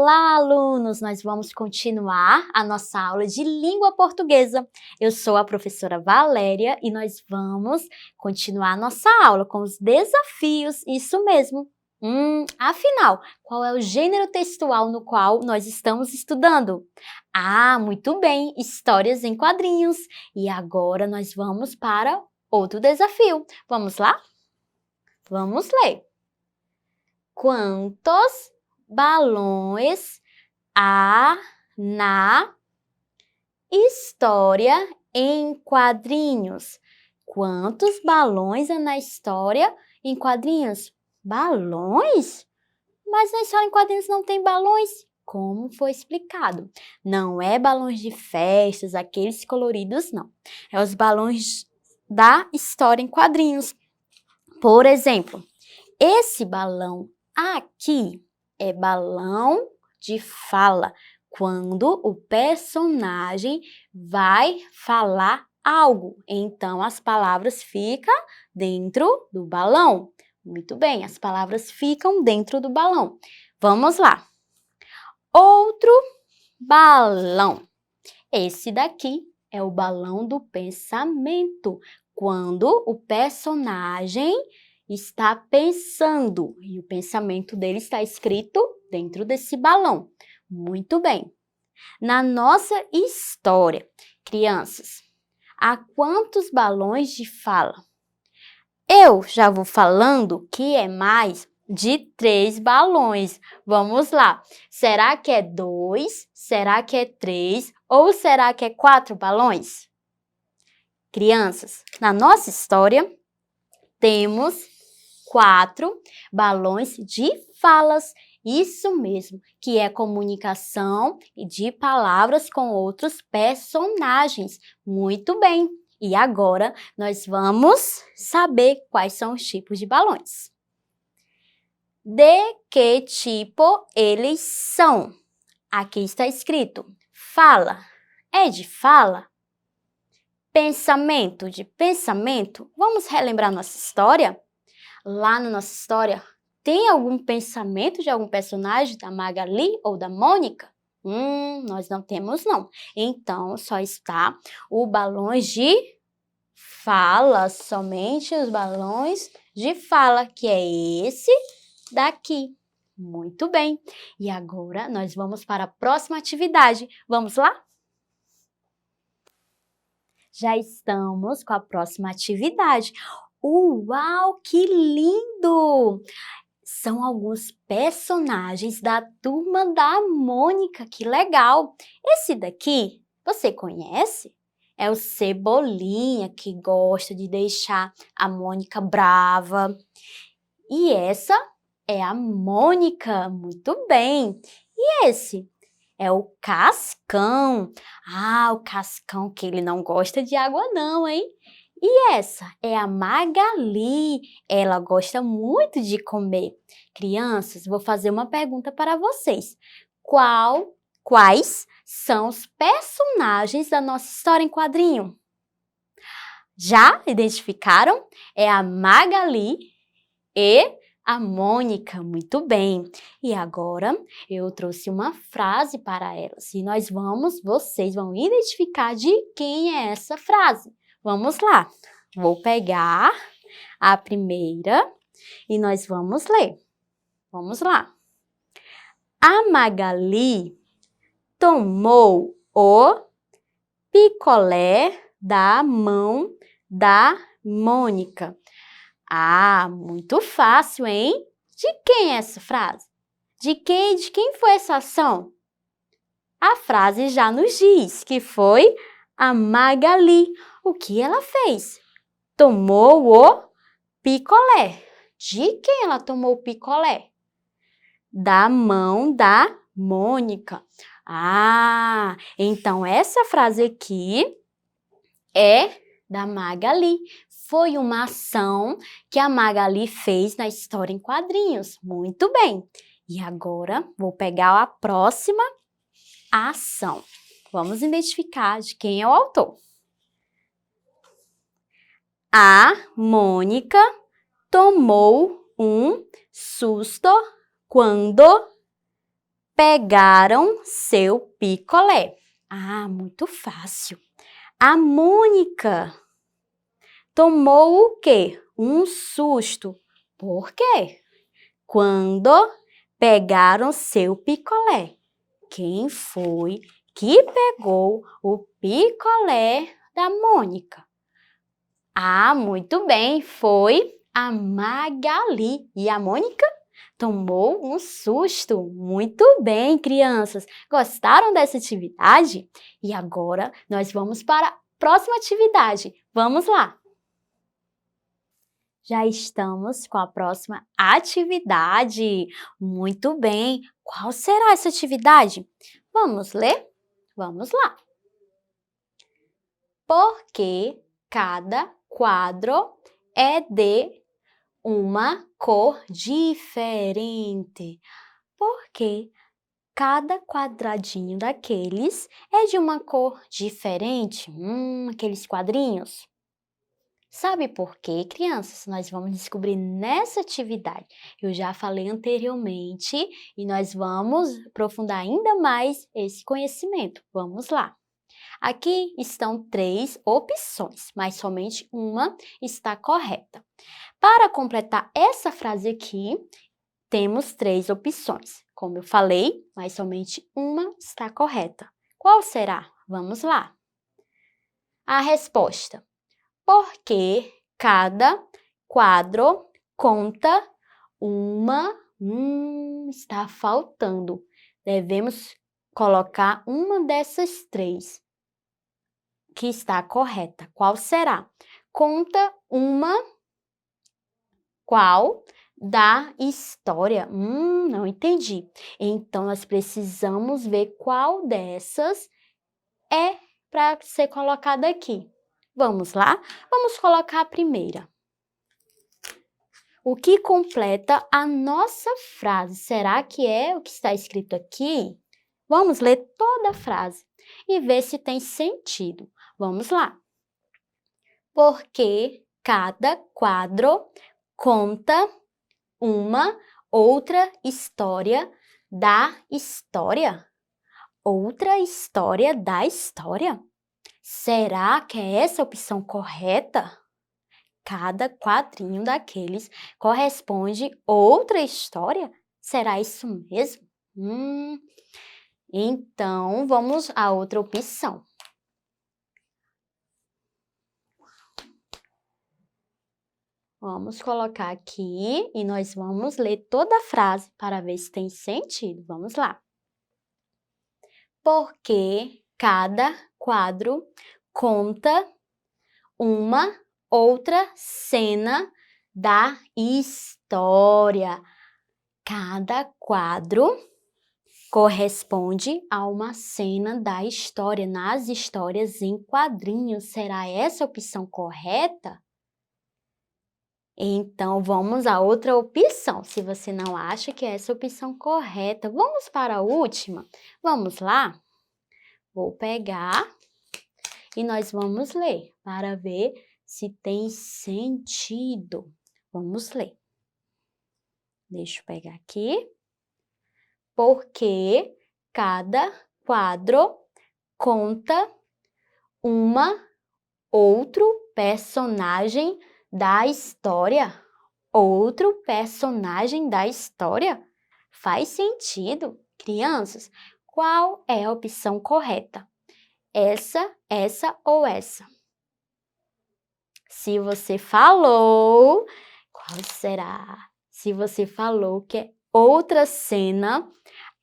Olá, alunos! Nós vamos continuar a nossa aula de língua portuguesa. Eu sou a professora Valéria e nós vamos continuar a nossa aula com os desafios, isso mesmo. Afinal, qual é o gênero textual no qual nós estamos estudando? Ah, muito bem, histórias em quadrinhos. E agora nós vamos para outro desafio. Vamos lá? Vamos ler. Quantos balões há na história em quadrinhos? Quantos balões há na história em quadrinhos? Balões? Mas na história em quadrinhos não tem balões. Como foi explicado? Não é balões de festas, aqueles coloridos, não. É os balões da história em quadrinhos. Por exemplo, esse balão aqui é balão de fala, quando o personagem vai falar algo. Então, as palavras ficam dentro do balão. Muito bem, as palavras ficam dentro do balão. Vamos lá. Outro balão. Esse daqui é o balão do pensamento, quando o personagem está pensando e o pensamento dele está escrito dentro desse balão. Muito bem. Na nossa história, crianças, há quantos balões de fala? Eu já vou falando que é mais de 3 balões. Vamos lá. Será que é 2? Será que é 3? Ou será que é 4 balões? Crianças, na nossa história, temos 4 balões de falas. Isso mesmo, que é comunicação de palavras com outros personagens. Muito bem. E agora nós vamos saber quais são os tipos de balões. De que tipo eles são? Aqui está escrito fala. É de fala? Pensamento de pensamento? Vamos relembrar nossa história? Lá na nossa história, tem algum pensamento de algum personagem da Magali ou da Mônica? Nós não temos não. Então, só está o balões de fala, somente os balões de fala, que é esse daqui. Muito bem. E agora nós vamos para a próxima atividade. Vamos lá? Já estamos com a próxima atividade. Uau, que lindo! São alguns personagens da Turma da Mônica, que legal! Esse daqui, você conhece? É o Cebolinha, que gosta de deixar a Mônica brava. E essa é a Mônica, muito bem! E esse? É o Cascão. Ah, o Cascão, que ele não gosta de água não, hein? E essa é a Magali. Ela gosta muito de comer. Crianças, vou fazer uma pergunta para vocês. Quais são os personagens da nossa história em quadrinho? Já identificaram? É a Magali e a Mônica, muito bem. E agora eu trouxe uma frase para elas e vocês vão identificar de quem é essa frase. Vamos lá. Vou pegar a primeira e nós vamos ler. Vamos lá. A Magali tomou o picolé da mão da Mônica. Ah, muito fácil, hein? De quem é essa frase? De quem foi essa ação? A frase já nos diz que foi a Magali. O que ela fez? Tomou o picolé. De quem ela tomou o picolé? Da mão da Mônica. Ah, então essa frase aqui é da Magali. Foi uma ação que a Magali fez na história em quadrinhos. Muito bem. E agora vou pegar a próxima ação. Vamos identificar de quem é o autor. A Mônica tomou um susto quando pegaram seu picolé? Ah, muito fácil. A Mônica tomou o quê? Um susto. Por quê? Quando pegaram seu picolé. Quem foi que pegou o picolé da Mônica? Ah, muito bem, foi a Magali. E a Mônica tomou um susto. Muito bem, crianças. Gostaram dessa atividade? E agora nós vamos para a próxima atividade. Vamos lá! Já estamos com a próxima atividade. Muito bem. Qual será essa atividade? Vamos ler? Vamos lá. Por que cada quadro é de uma cor diferente? Porque cada quadradinho daqueles é de uma cor diferente. Aqueles quadrinhos. Sabe por quê, crianças? Nós vamos descobrir nessa atividade. Eu já falei anteriormente e nós vamos aprofundar ainda mais esse conhecimento. Vamos lá. Aqui estão 3 opções, mas somente uma está correta. Para completar essa frase aqui, temos 3 opções. Como eu falei, mas somente uma está correta. Qual será? Vamos lá. A resposta. Porque cada quadro conta uma... está faltando. Devemos colocar uma dessas 3 que está correta. Qual será? Conta uma qual da história? Não entendi. Então, nós precisamos ver qual dessas é para ser colocada aqui. Vamos lá? Vamos colocar a primeira. O que completa a nossa frase? Será que é o que está escrito aqui? Vamos ler toda a frase e ver se tem sentido. Vamos lá. Porque cada quadro conta uma outra história da história. Outra história da história? Será que é essa a opção correta? Cada quadrinho daqueles corresponde outra história? Será isso mesmo? Então, vamos à outra opção. Vamos colocar aqui e nós vamos ler toda a frase para ver se tem sentido. Vamos lá. Porque cada quadro conta uma outra cena da história. Cada quadro corresponde a uma cena da história, nas histórias em quadrinhos. Será essa a opção correta? Então, vamos à outra opção, se você não acha que é essa a opção correta. Vamos para a última? Vamos lá? Vou pegar e nós vamos ler para ver se tem sentido. Vamos ler. Deixa eu pegar aqui. Porque cada quadro conta uma outro personagem da história. Outro personagem da história? Faz sentido, crianças? Qual é a opção correta? Essa ou essa? Se você falou, qual será? Se você falou que é outra cena,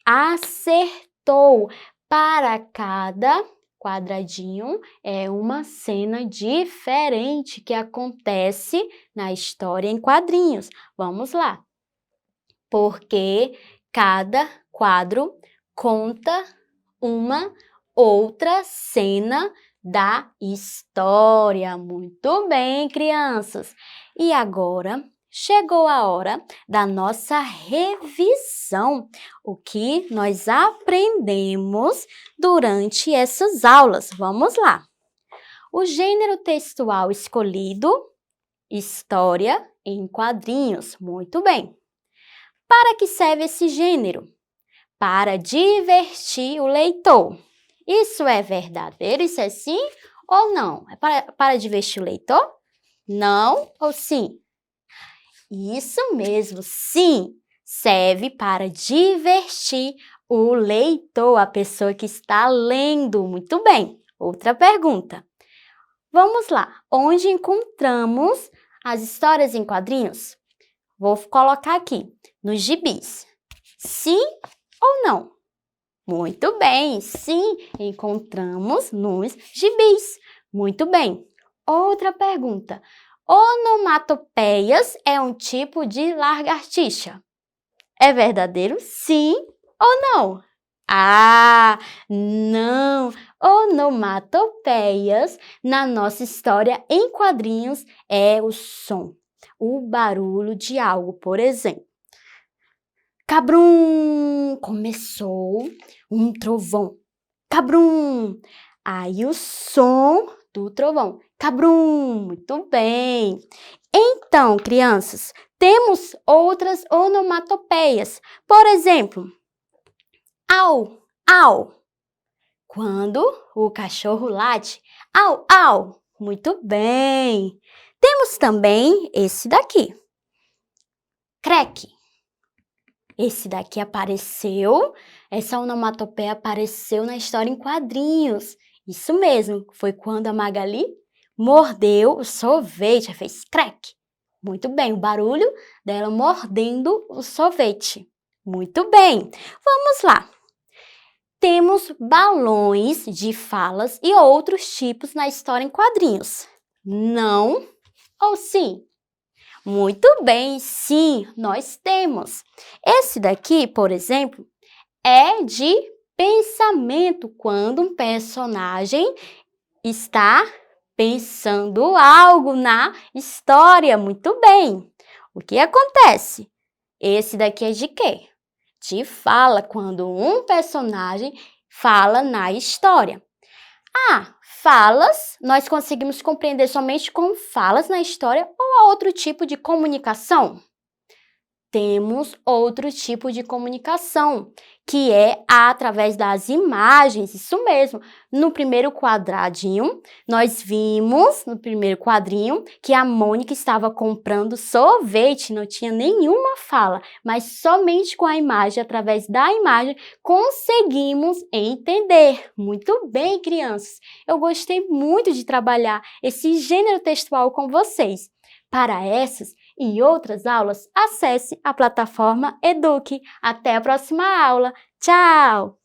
acertou. Para cada quadradinho é uma cena diferente que acontece na história em quadrinhos. Vamos lá. Porque cada quadro conta uma outra cena da história. Muito bem, crianças. E agora chegou a hora da nossa revisão. O que nós aprendemos durante essas aulas. Vamos lá. O gênero textual escolhido, história em quadrinhos. Muito bem. Para que serve esse gênero? para divertir o leitor. Isso é verdadeiro? Isso é sim ou não? É para divertir o leitor? Não ou sim? Isso mesmo, sim. Serve para divertir o leitor, a pessoa que está lendo. Muito bem. Outra pergunta. Vamos lá. Onde encontramos as histórias em quadrinhos? Vou colocar aqui, nos gibis. Sim ou não? Muito bem, sim, encontramos nos gibis. Muito bem. Outra pergunta. Onomatopeias é um tipo de lagartixa. É verdadeiro? Sim ou não? Ah, não! Onomatopeias na nossa história em quadrinhos é o som, o barulho de algo, por exemplo. Cabrum! Começou um trovão. Cabrum! Aí o som do trovão. Cabrum! Muito bem. Então, crianças, temos outras onomatopeias. Por exemplo, au, au. Quando o cachorro late, au, au. Muito bem. Temos também esse daqui. Creque. Esse daqui apareceu, essa onomatopeia apareceu na história em quadrinhos. Isso mesmo, foi quando a Magali mordeu o sorvete, fez crack. Muito bem, o barulho dela mordendo o sorvete. Muito bem, vamos lá. Temos balões de falas e outros tipos na história em quadrinhos. Não ou sim? Muito bem, sim, nós temos. Esse daqui, por exemplo, é de pensamento, quando um personagem está pensando algo na história. Muito bem. O que acontece? Esse daqui é de quê? De fala, quando um personagem fala na história. Falas, nós conseguimos compreender somente com falas na história ou há outro tipo de comunicação? Temos outro tipo de comunicação, que é através das imagens, isso mesmo. No primeiro quadradinho, nós vimos, no primeiro quadrinho, que a Mônica estava comprando sorvete, não tinha nenhuma fala, mas somente com a imagem, através da imagem, conseguimos entender. Muito bem, crianças! Eu gostei muito de trabalhar esse gênero textual com vocês. Para essas e outras aulas, acesse a plataforma Eduque. Até a próxima aula. Tchau!